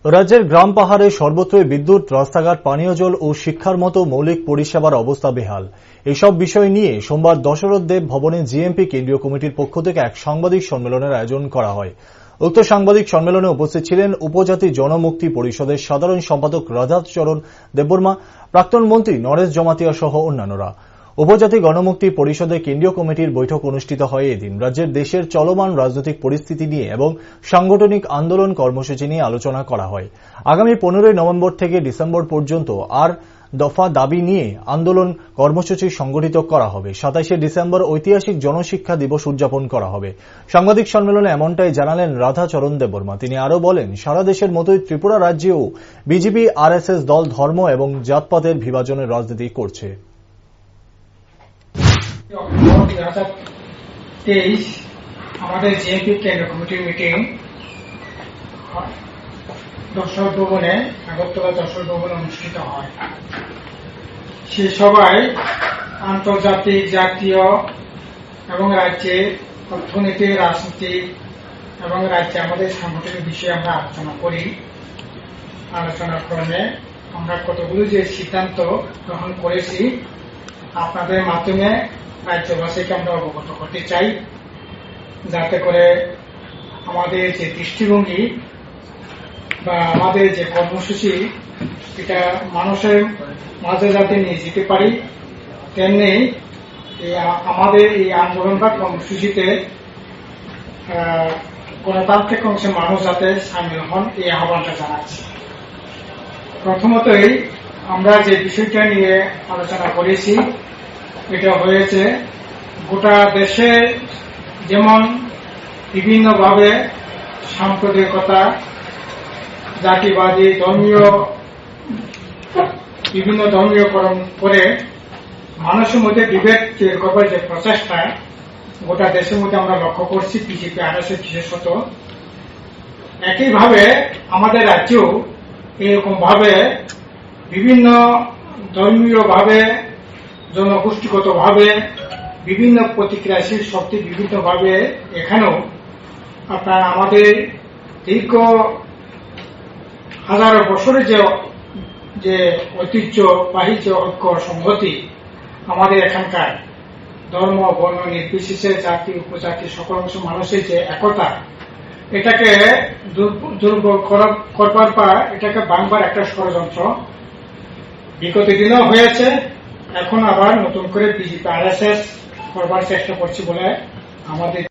রাজ্যের গ্রাম পাহাড়ে সর্বত্রই বিদ্যুৎ, রাস্তাঘাট, পানীয় জল ও শিক্ষার মতো মৌলিক পরিষেবার অবস্থা বেহাল। এসব বিষয় নিয়ে সোমবার দশরথ দেব ভবনে জিএমপি কেন্দ্রীয় কমিটির পক্ষ থেকে এক সাংবাদিক সম্মেলনের আয়োজন করা হয়। উক্ত সাংবাদিক সম্মেলনে উপস্থিত ছিলেন উপজাতি জনমুক্তি পরিষদের সাধারণ সম্পাদক রাধাচরণ দেববর্মা, প্রাক্তন মন্ত্রী নরেশ জমাতিয়া সহ অন্যান্যরা। উপজাতি গণমুক্তি পরিষদের কেন্দ্রীয় কমিটির বৈঠক অনুষ্ঠিত হয় এদিন। রাজ্যের দেশের চলমান রাজনৈতিক পরিস্থিতি নিয়ে এবং সাংগঠনিক আন্দোলন কর্মসূচি নিয়ে আলোচনা করা হয়। আগামী 15 নভেম্বর থেকে ডিসেম্বর পর্যন্ত আর দফা দাবি নিয়ে আন্দোলন কর্মসূচি সংগঠিত করা হবে। 27 ডিসেম্বর ঐতিহাসিক জনশিক্ষা দিবস উদযাপন করা হবে। সাংবাদিক সম্মেলনে এমনটাই জানালেন রাধাচরণ দেববর্মা। তিনি আরও বলেন, সারা দেশের মতোই ত্রিপুরা রাজ্যেও বিজেপি আরএসএস দল ধর্ম এবং জাতপাতের বিভাজনের রাজনীতি করছে। অক্টোবর 2023 আমাদের জিএমপি কেন্দ্র কমিটির মিটিং দশরথ ভবনে, আগরতলা দশরথ ভবনে অনুষ্ঠিত হয়। সে সভায় আন্তর্জাতিক, জাতীয় এবং রাজ্যে অর্থনীতি, রাজনীতি এবং রাজ্যে আমাদের সাংগঠনিক বিষয়ে আমরা আলোচনা করি। আলোচনার ক্রমে আমরা কতগুলো যে সিদ্ধান্ত গ্রহণ করেছি আপনাদের মাধ্যমে রাজ্যবাসীকে আমরা অবগত করতে চাই, যাতে করে আমাদের যে দৃষ্টিভঙ্গি বা আমাদের যে কর্মসূচি এটা মানুষের মাঝে যাতে নিয়ে যেতে পারি, তেমনি আমাদের এই আন্দোলন বা কর্মসূচিতে গণতান্ত্রিক অংশে মানুষ যাতে সামিল হন, এই আহ্বানটা জানাচ্ছি। প্রথমতই আমরা যে বিষয়টা নিয়ে আলোচনা করেছি এটা হয়েছে গোটা দেশে যেমন বিভিন্নভাবে সাম্প্রদায়িকতা, জাতিবাদী, বিভিন্ন ধর্মীয়করণ করে মানুষের মধ্যে বিভেদ তৈরি করবার যে প্রচেষ্টা গোটা দেশের মধ্যে আমরা লক্ষ্য করছি, বিজেপি আরএসএস বিশেষত। একইভাবে আমাদের রাজ্যেও এরকম ভাবে বিভিন্ন ধর্মীয় ভাবে, জনগোষ্ঠীগত ভাবে বিভিন্ন প্রতিক্রিয়াশীল শক্তি বিভিন্ন ভাবে এখানেও আপনার আমাদের দীর্ঘ হাজারো বছরের যে ঐতিহ্যবাহী যে ঐক্য সংহতি আমাদের এখানকার ধর্ম বর্ণ নির্বিশেষে, জাতি উপজাতি সকল অংশ মানুষের যে একতা, এটাকে দুর্বল করবার বা এটাকে ভাঙবার একটা ষড়যন্ত্র বিগত দিনেও হয়েছে, এখন আবার নতুন করে বিজেপি আরএসএস করবার চেষ্টা করছে বলে আমাদের